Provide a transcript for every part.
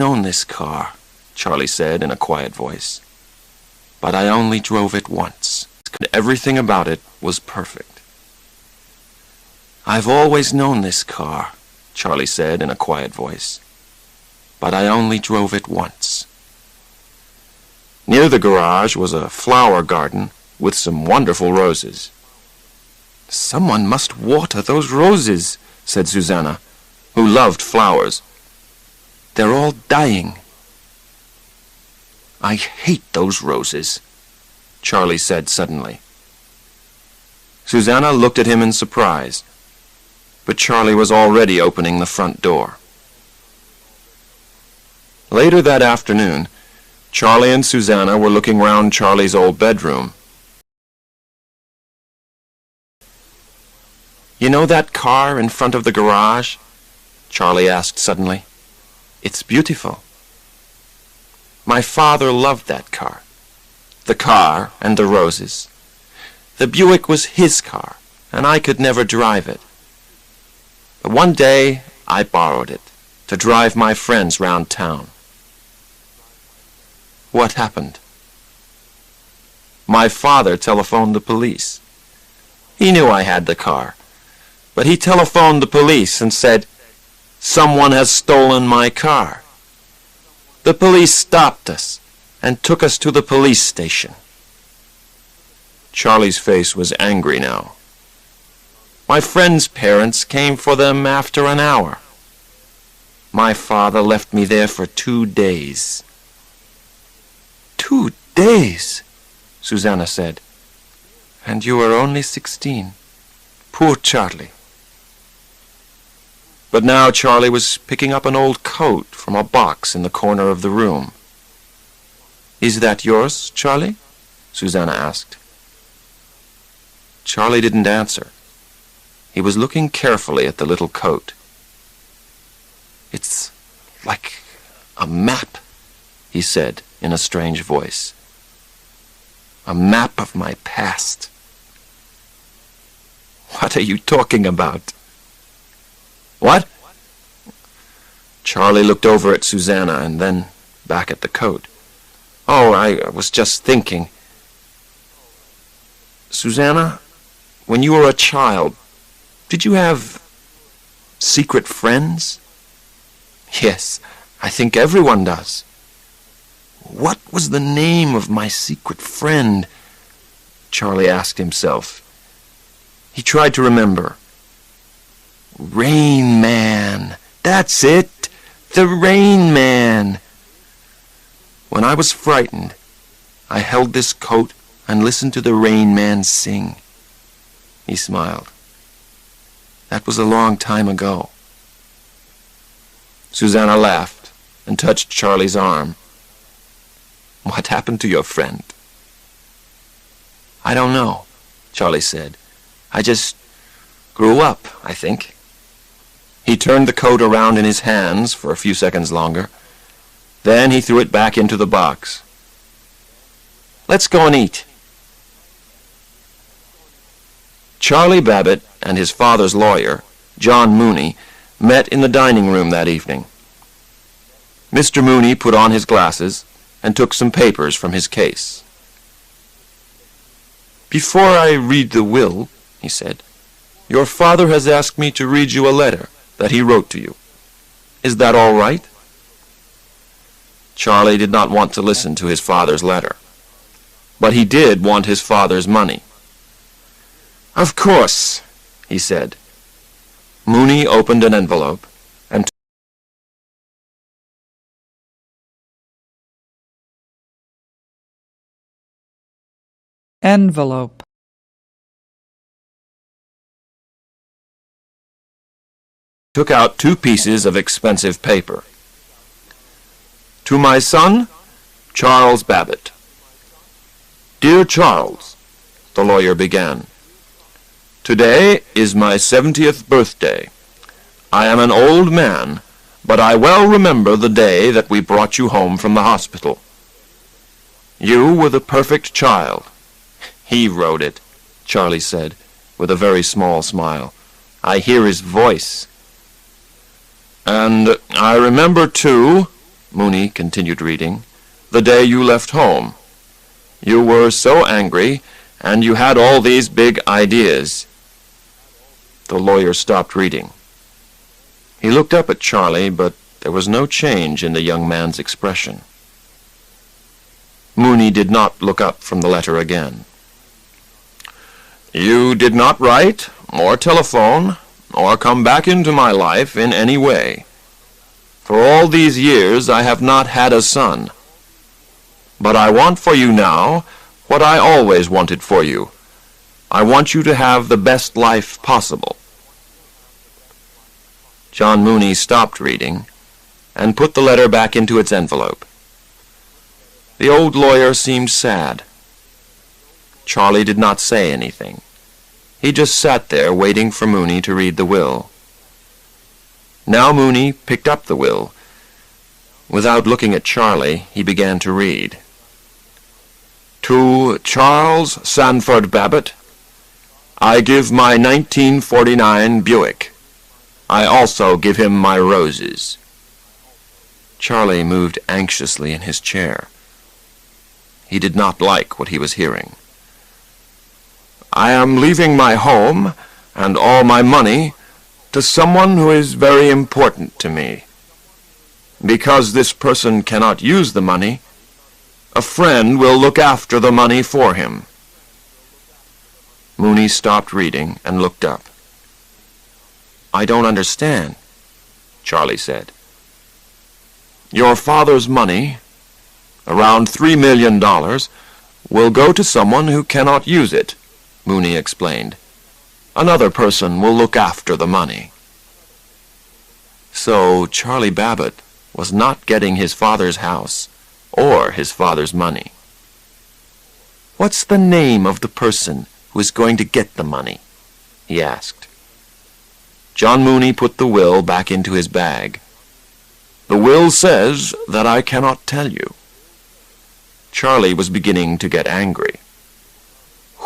Own this car, Charlie said in a quiet voice. But I only drove it once. Everything about it was perfect. I've always known this car, Charlie said in a quiet voice. But I only drove it once. Near the garage was a flower garden with some wonderful roses. Someone must water those roses, said Susanna, who loved flowers. They're all dying. I hate those roses, Charlie said suddenly. Susanna looked at him in surprise, but Charlie was already opening the front door. Later that afternoon, Charlie and Susanna were looking round Charlie's old bedroom. You know that car in front of the garage? Charlie asked suddenly. It's beautiful. My father loved that car. The car and the roses. The Buick was his car, and I could never drive it. But one day I borrowed it to drive my friends round town. What happened? My father telephoned the police. He knew I had the car, but he telephoned the police and said, "Someone has stolen my car." The police stopped us and took us to the police station. Charlie's face was angry now. My friend's parents came for them after an hour. My father left me there for 2 days. 2 days, Susanna said. And you were only 16. Poor Charlie. But now Charlie was picking up an old coat from a box in the corner of the room. Is that yours, Charlie? Susanna asked. Charlie didn't answer. He was looking carefully at the little coat. It's like a map, he said in a strange voice. A map of my past. What are you talking about? What? Charlie looked over at Susanna and then back at the coat. Oh, I was just thinking. Susanna, when you were a child, did you have secret friends? Yes, I think everyone does. What was the name of my secret friend? Charlie asked himself. He tried to remember. Rain Man. That's it. The Rain Man. When I was frightened, I held this coat and listened to the Rain Man sing. He smiled. That was a long time ago. Susanna laughed and touched Charlie's arm. What happened to your friend? I don't know, Charlie said. I just grew up, I think. He turned the coat around in his hands for a few seconds longer. Then he threw it back into the box. Let's go and eat. Charlie Babbitt and his father's lawyer, John Mooney, met in the dining room that evening. Mr. Mooney put on his glasses and took some papers from his case. Before I read the will, he said, your father has asked me to read you a letter that he wrote to you. Is that all right? Charlie did not want to listen to his father's letter, but he did want his father's money. Of course, he said. Mooney opened an envelope and envelope, took out 2 pieces of expensive paper. To my son, Charles Babbitt. Dear Charles, the lawyer began, today is my 70th birthday. I am an old man, but I well remember the day that we brought you home from the hospital. You were the perfect child. He wrote it, Charlie said, with a very small smile. I hear his voice. And I remember, too, Mooney continued reading, "the day you left home. You were so angry, and you had all these big ideas." The lawyer stopped reading. He looked up at Charlie, but there was no change in the young man's expression. Mooney did not look up from the letter again. "You did not write, or telephone, or come back into my life in any way. For all these years I have not had a son. But I want for you now what I always wanted for you. I want you to have the best life possible." John Mooney stopped reading and put the letter back into its envelope. The old lawyer seemed sad. Charlie did not say anything. He just sat there waiting for Mooney to read the will. Now Mooney picked up the will. Without looking at Charlie, he began to read. "To Charles Sanford Babbitt, I give my 1949 Buick. I also give him my roses." Charlie moved anxiously in his chair. He did not like what he was hearing. "I am leaving my home and all my money to someone who is very important to me. Because this person cannot use the money, a friend will look after the money for him." Mooney stopped reading and looked up. "I don't understand," Charlie said. "Your father's money, around $3 million, will go to someone who cannot use it," Mooney explained. "Another person will look after the money." So Charlie Babbitt was not getting his father's house or his father's money. "What's the name of the person who is going to get the money?" he asked. John Mooney put the will back into his bag. "The will says that I cannot tell you." Charlie was beginning to get angry.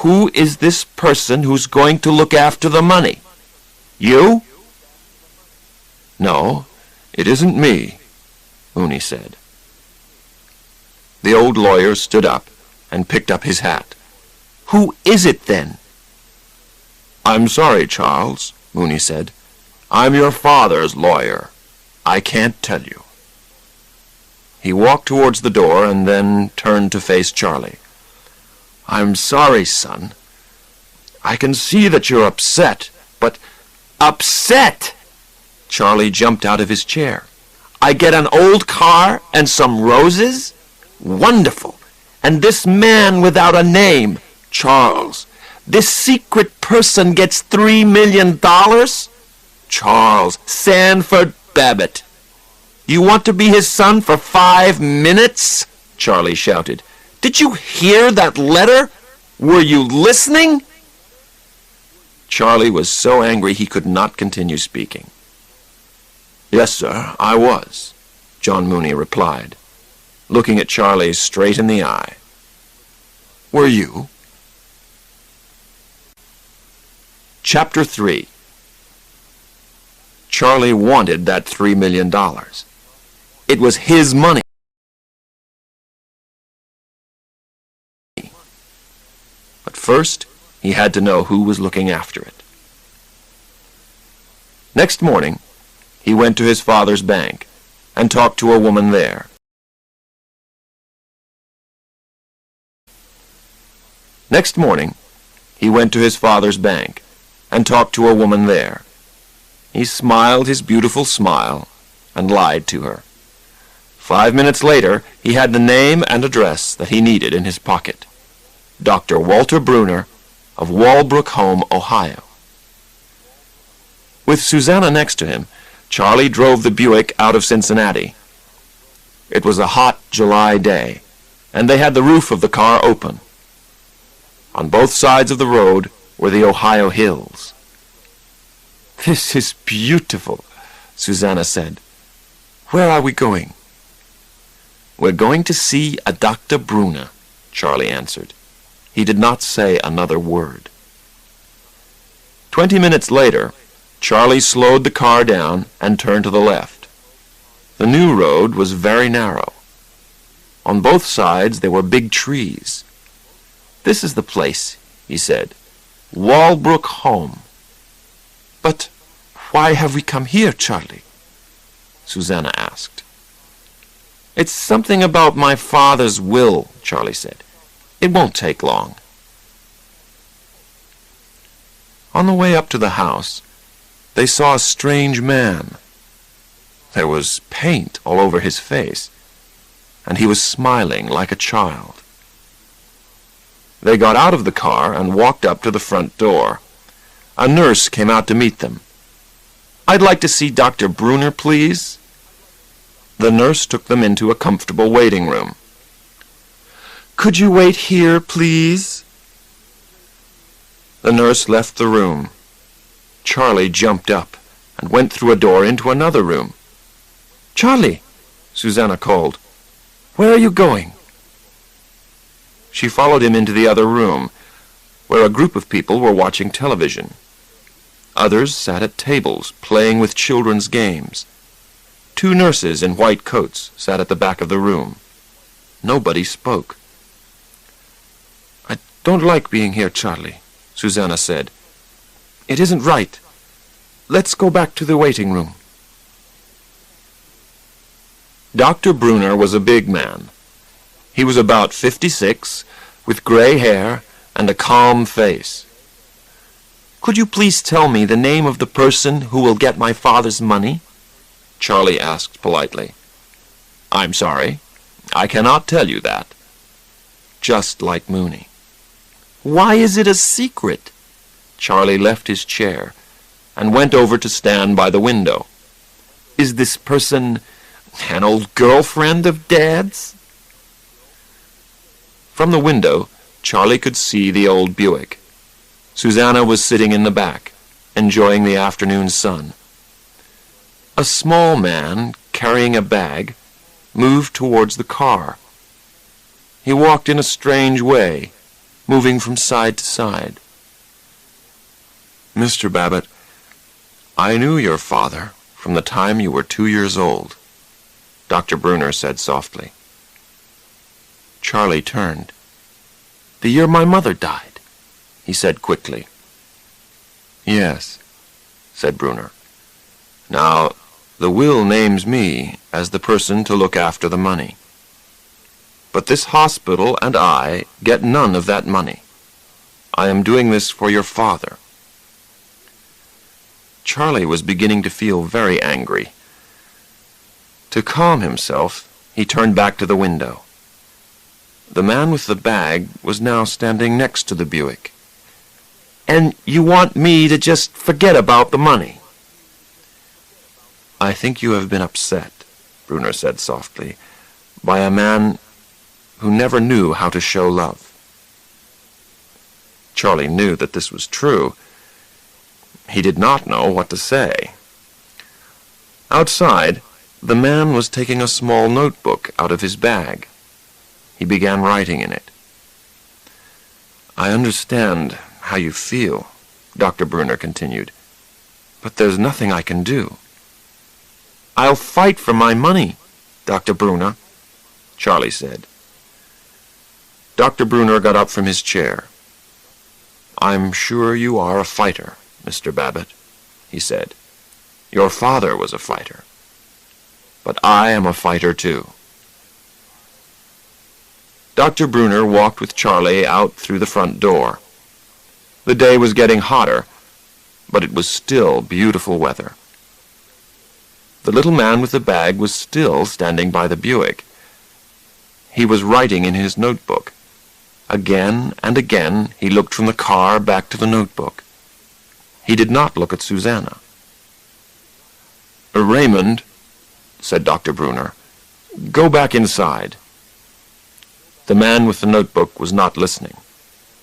"Who is this person who's going to look after the money? You?" "No, it isn't me," Mooney said. The old lawyer stood up and picked up his hat. "Who is it then?" "I'm sorry, Charles," Mooney said. "I'm your father's lawyer. I can't tell you." He walked towards the door and then turned to face Charlie. "I'm sorry, son. I can see that you're upset, but—" "Upset?" Charlie jumped out of his chair. "I get an old car and some roses? Wonderful! And this man without a name, Charles, this secret person gets $3 million? Charles Sanford Babbitt. You want to be his son for 5 minutes?" Charlie shouted. "Did you hear that letter? Were you listening?" Charlie was so angry he could not continue speaking. "Yes, sir, I was," John Mooney replied, looking at Charlie straight in the eye. "Were you?" Chapter 3. Charlie wanted that $3 million. It was his money. But first, he had to know who was looking after it. Next morning, he went to his father's bank and talked to a woman there. Next morning, he went to his father's bank and talked to a woman there. He smiled his beautiful smile and lied to her. 5 minutes later, he had the name and address that he needed in his pocket. Dr. Walter Bruner of Walbrook Home, Ohio. With Susanna next to him, Charlie drove the Buick out of Cincinnati. It was a hot July day, and they had the roof of the car open. On both sides of the road were the Ohio hills. "This is beautiful," Susanna said. "Where are we going?" "We're going to see a Dr. Bruner," Charlie answered. He did not say another word. 20 minutes later, Charlie slowed the car down and turned to the left. The new road was very narrow. On both sides there were big trees. "This is the place," he said. "Walbrook home." "But why have we come here, Charlie?" Susanna asked. "It's something about my father's will," Charlie said. "It won't take long." On the way up to the house, they saw a strange man. There was paint all over his face, and he was smiling like a child. They got out of the car and walked up to the front door. A nurse came out to meet them. "I'd like to see Dr. Brunner, please." The nurse took them into a comfortable waiting room. "Could you wait here, please?" The nurse left the room. Charlie jumped up and went through a door into another room. "Charlie," Susanna called, "where are you going?" She followed him into the other room, where a group of people were watching television. Others sat at tables, playing with children's games. 2 nurses in white coats sat at the back of the room. Nobody spoke. "I don't like being here, Charlie," Susanna said. "It isn't right. Let's go back to the waiting room." Dr. Brunner was a big man. He was about 56, with gray hair and a calm face. "Could you please tell me the name of the person who will get my father's money?" Charlie asked politely. "I'm sorry, I cannot tell you that." Just like Mooney. "Why is it a secret?" Charlie left his chair and went over to stand by the window. "Is this person an old girlfriend of Dad's?" From the window, Charlie could see the old Buick. Susanna was sitting in the back, enjoying the afternoon sun. A small man, carrying a bag, moved towards the car. He walked in a strange way, moving from side to side. "Mr. Babbitt, I knew your father from the time you were 2 years old," Dr. Brunner said softly. Charlie turned. "The year my mother died," he said quickly. "Yes," said Brunner. "Now, the will names me as the person to look after the money. But this hospital and I get none of that money. I am doing this for your father." Charlie was beginning to feel very angry. To calm himself, he turned back to the window. The man with the bag was now standing next to the Buick. "And you want me to just forget about the money?" "I think you have been upset," Brunner said softly, "by a man who never knew how to show love." Charlie knew that this was true. He did not know what to say. Outside, the man was taking a small notebook out of his bag. He began writing in it. "I understand how you feel," Dr. Brunner continued, "but there's nothing I can do." "I'll fight for my money, Dr. Brunner," Charlie said. Dr. Brunner got up from his chair. "I'm sure you are a fighter, Mr. Babbitt," he said. "Your father was a fighter. But I am a fighter too." Dr. Brunner walked with Charlie out through the front door. The day was getting hotter, but it was still beautiful weather. The little man with the bag was still standing by the Buick. He was writing in his notebook. Again and again he looked from the car back to the notebook. He did not look at Susanna. "Raymond," said Dr. Brunner, "go back inside." The man with the notebook was not listening.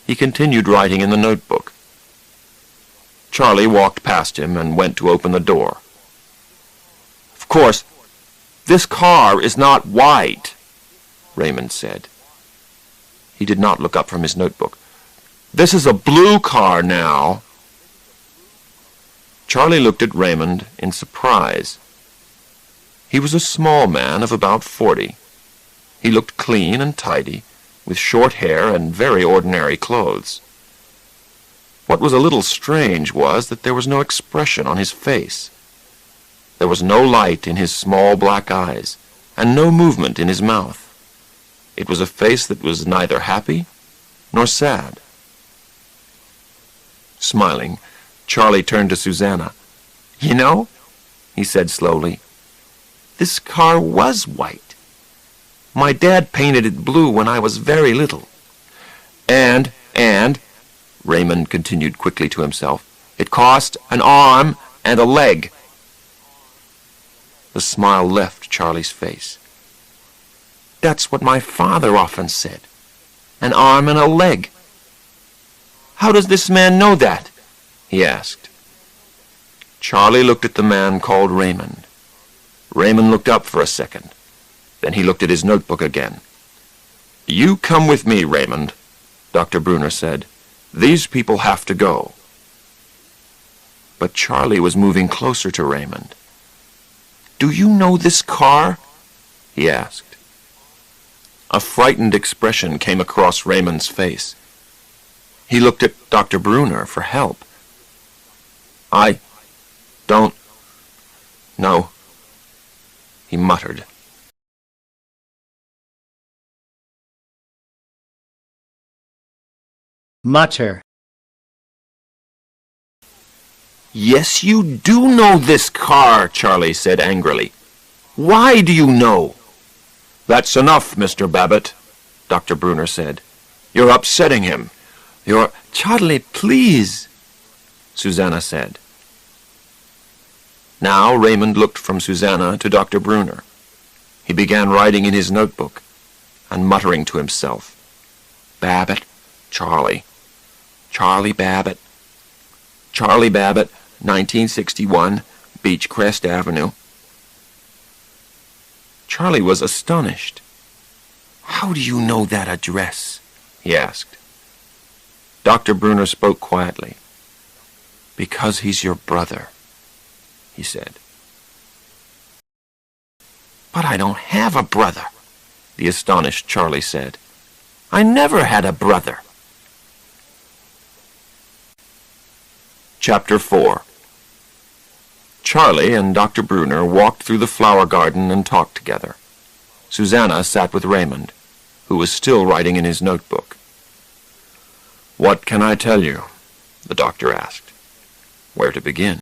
He continued writing in the notebook. Charlie walked past him and went to open the door. "Of course, this car is not white," Raymond said. He did not look up from his notebook. "This is a blue car now." Charlie looked at Raymond in surprise. He was a small man of about 40. He looked clean and tidy, with short hair and very ordinary clothes. What was a little strange was that there was no expression on his face. There was no light in his small black eyes, and no movement in his mouth. It was a face that was neither happy nor sad. Smiling, Charlie turned to Susanna. "You know," he said slowly, "this car was white. My dad painted it blue when I was very little. And, Raymond continued quickly to himself, it cost an arm and a leg." The smile left Charlie's face. "That's what my father often said. An arm and a leg. How does this man know that?" he asked. Charlie looked at the man called Raymond. Raymond looked up for a second. Then he looked at his notebook again. "You come with me, Raymond," Dr. Brunner said. "These people have to go." But Charlie was moving closer to Raymond. "Do you know this car?" he asked. A frightened expression came across Raymond's face. He looked at Dr. Brunner for help. "I don't know," he muttered. Mutter. "Yes, you do know this car," Charlie said angrily. "Why do you know?" "That's enough, Mr. Babbitt," Dr. Brunner said. "You're upsetting him. You're—" "Charlie, please," Susanna said. Now Raymond looked from Susanna to Dr. Brunner. He began writing in his notebook and muttering to himself, "Babbitt, Charlie Babbitt, Charlie Babbitt, 1961, Beechcrest Avenue." Charlie was astonished. "How do you know that address?" he asked. Dr. Brunner spoke quietly. "Because he's your brother," he said. "But I don't have a brother," the astonished Charlie said. "I never had a brother." Chapter 4. Charlie and Dr. Brunner walked through the flower garden and talked together. Susanna sat with Raymond, who was still writing in his notebook. "What can I tell you?" the doctor asked. "Where to begin?"